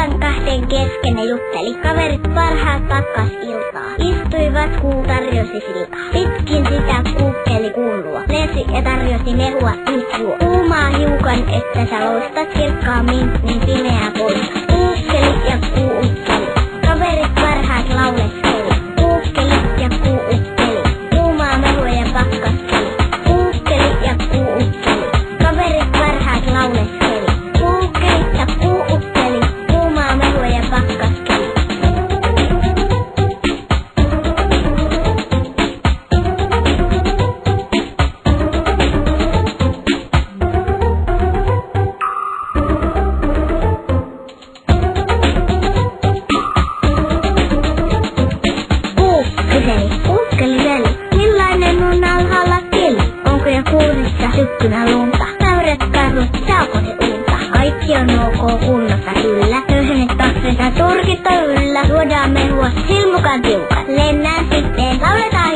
Päivän kahden kesken ne jutteli. Kaverit parhaat pakkasiltaa. Istuivat, kuu tarjosi siltaa. Pitkin sitä kuukkeli kuulua. Lensi ja tarjosi mehua yhtyä. Kuumaa hiukan, että sä loistat kirkkaammin, niin pimeää pois. Kuukkeli ja kuukkeli. Kaverit parhaat lauleskeli. Kuukkeli ja kuukkeli. Kuumaa mehua ja pakkaskeli. Kuukkeli ja kuukkeli. Kaverit parhaat lauleskeli. Kuukkeli ja kuukkeli. Kuumaa mehua ja pakkaskeli. Millainen on alhaalla keli? Onko jo kuusissa sykkynä lunta? Täydet karhut, saako se unta? Kaikki on ok kunnossa kyllä. Töyhnet taksensa turkit on yllä. Tuodaan mehua silmukan tiukan. Lennään sitten, lauletaan